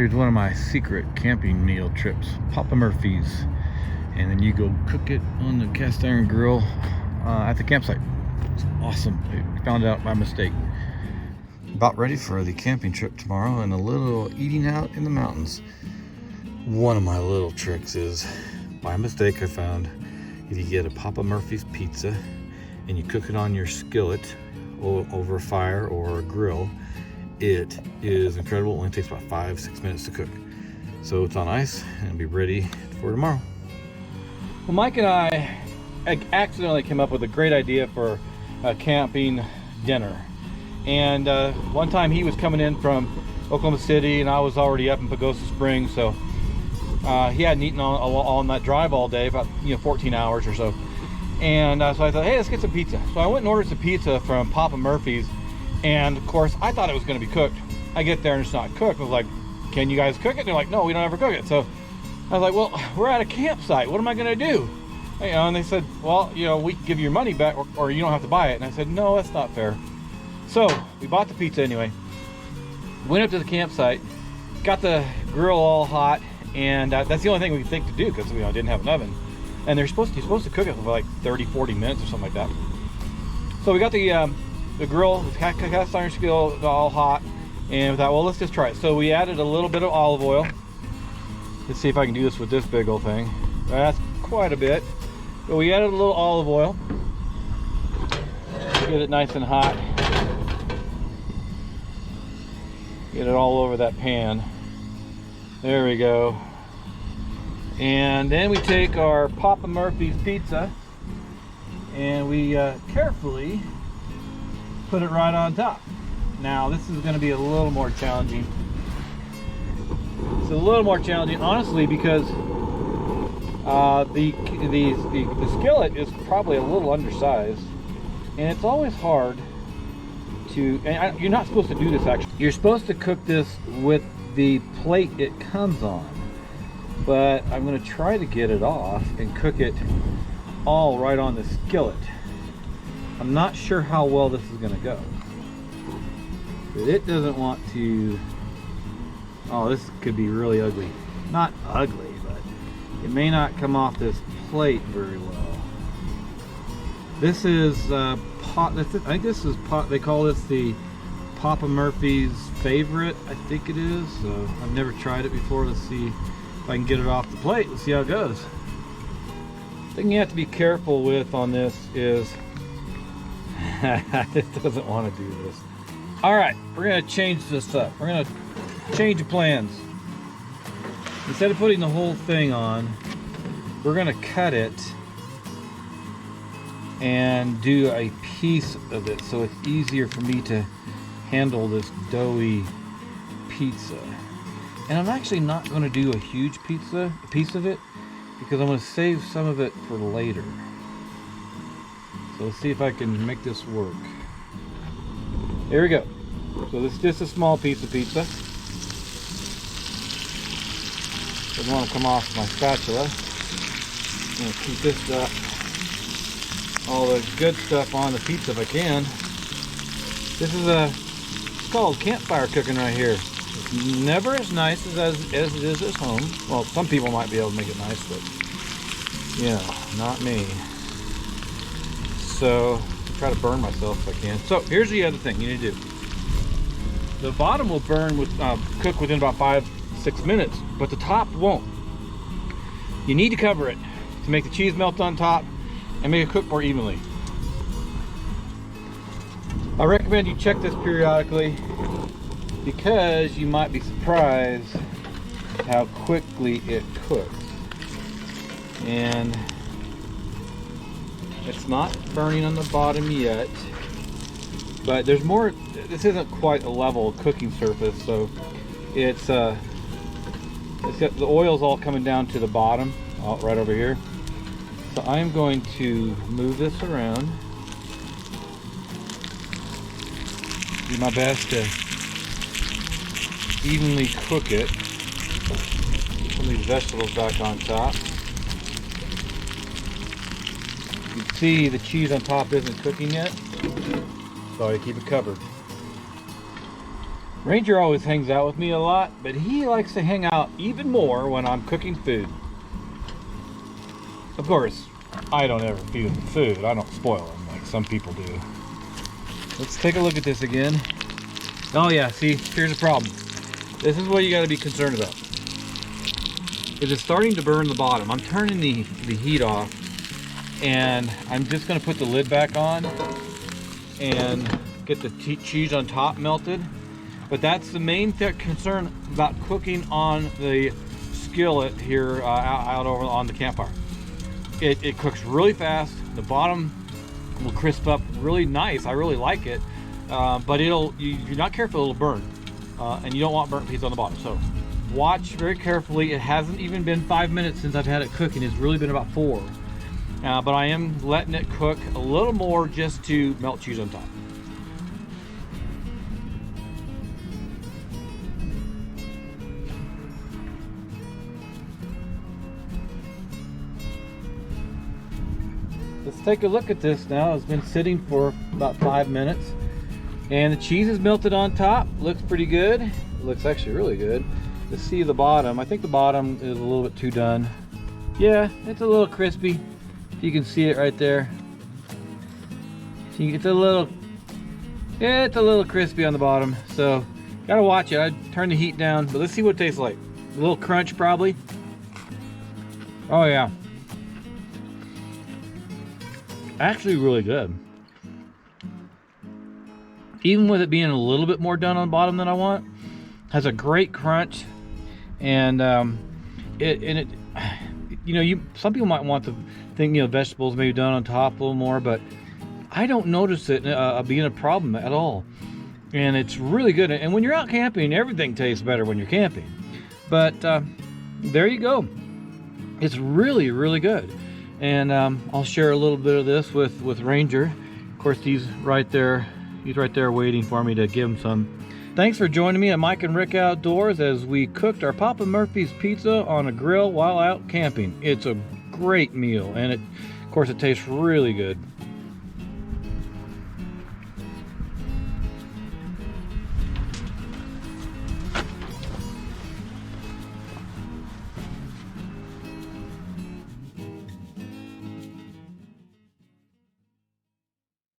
Here's one of my secret camping meal trips, Papa Murphy's. And then you go cook it on the cast iron grill at the campsite. It's awesome. I found out by mistake. About ready for the camping trip tomorrow and a little eating out in the mountains. One of my little tricks is, by mistake I found, if you get a Papa Murphy's pizza and you cook it on your skillet over a fire or a grill, it is incredible. It only takes about 5-6 minutes to cook. So it's on ice and it'll be ready for tomorrow. Well, Mike and I accidentally came up with a great idea for a camping dinner. And one time he was coming in from Oklahoma City and I was already up in Pagosa Springs, so he hadn't eaten on that drive all day, about 14 hours or so. And so I thought, hey, let's get some pizza. So I went and ordered some pizza from Papa Murphy's. And of course, I thought it was going to be cooked. I get there and it's not cooked. I was like, can you guys cook it? And they're like, no, we don't ever cook it. So I was like, well, we're at a campsite. What am I going to do? And they said, well, we can give you your money back or you don't have to buy it. And I said, no, that's not fair. So we bought the pizza anyway. Went up to the campsite, got the grill all hot. And that's the only thing we could think to do because didn't have an oven. And you're supposed to cook it for like 30-40 minutes or something like that. So we got the grill, the cast iron skillet all hot, and we thought, well, let's just try it. So we added a little bit of olive oil. Let's see if I can do this with this big old thing. That's quite a bit. So we added a little olive oil. Get it nice and hot. Get it all over that pan. There we go. And then we take our Papa Murphy's pizza and we carefully put it right on top. Now this is going to be a little more challenging. It's a little more challenging, honestly, because the skillet is probably a little undersized, and it's always hard to. And you're not supposed to do this actually. You're supposed to cook this with the plate it comes on, but I'm going to try to get it off and cook it all right on the skillet. I'm not sure how well this is going to go. But it doesn't want to. Oh, this could be really ugly. Not ugly, but it may not come off this plate very well. This is pot. I think this is pot. They call this the Papa Murphy's favorite. I think it is. So I've never tried it before. Let's see if I can get it off the plate. Let's see how it goes. The thing you have to be careful with on this is it doesn't want to do this. All right, we're gonna change this up. We're gonna change the plans. Instead of putting the whole thing on, we're gonna cut it and do a piece of it so it's easier for me to handle this doughy pizza. And I'm actually not going to do a huge piece of it, because I'm going to save some of it for later. So let's see if I can make this work. There we go. So this is just a small piece of pizza. Doesn't want to come off my spatula. I'm going to keep this all the good stuff on the pizza if I can. This is it's called campfire cooking right here. It's never as nice as it is at home. Well, some people might be able to make it nice, but not me. So I try to burn myself if I can. So here's the other thing you need to do. The bottom will burn cook within about 5-6 minutes, but the top won't. You need to cover it to make the cheese melt on top and make it cook more evenly. I recommend you check this periodically because you might be surprised how quickly it cooks. And it's not burning on the bottom yet, but there's more. This isn't quite a level cooking surface, so it's got the oil's all coming down to the bottom, right over here. So I'm going to move this around, do my best to evenly cook it. Put some of these vegetables back on top. You can see the cheese on top isn't cooking yet, so I keep it covered. Ranger always hangs out with me a lot, but he likes to hang out even more when I'm cooking food. Of course, I don't ever feed him the food. I don't spoil him like some people do. Let's take a look at this again. Oh yeah, see, here's the problem. This is what you got to be concerned about. It is starting to burn the bottom. I'm turning the heat off, and I'm just going to put the lid back on and get the cheese on top melted. But that's the main concern about cooking on the skillet here out over on the campfire. It cooks really fast. The bottom will crisp up really nice. I really like it, but you're not careful, it'll burn, and you don't want burnt pizza on the bottom. So watch very carefully. It hasn't even been 5 minutes since I've had it cooking. It's really been about 4, but I am letting it cook a little more just to melt cheese on top. Let's take a look at this now. It's been sitting for about 5 minutes, and the cheese is melted on top. Looks pretty good. It looks actually really good. Let's see the bottom. I think the bottom is a little bit too done. Yeah, it's a little crispy. You can see it right there. See, it's a little crispy on the bottom. So gotta watch it. I'd turn the heat down, but let's see what it tastes like. A little crunch probably. Oh yeah. Actually really good. Even with it being a little bit more done on the bottom than I want, has a great crunch, and some people might want to think vegetables maybe done on top a little more, but I don't notice it being a problem at all, and it's really good. And when you're out camping, everything tastes better when you're camping. But there you go. It's really, really good. And I'll share a little bit of this with Ranger. Of course, he's right there waiting for me to give him some. Thanks for joining me at Mike and Rick Outdoors as we cooked our Papa Murphy's pizza on a grill while out camping. It's a great meal, and of course it tastes really good.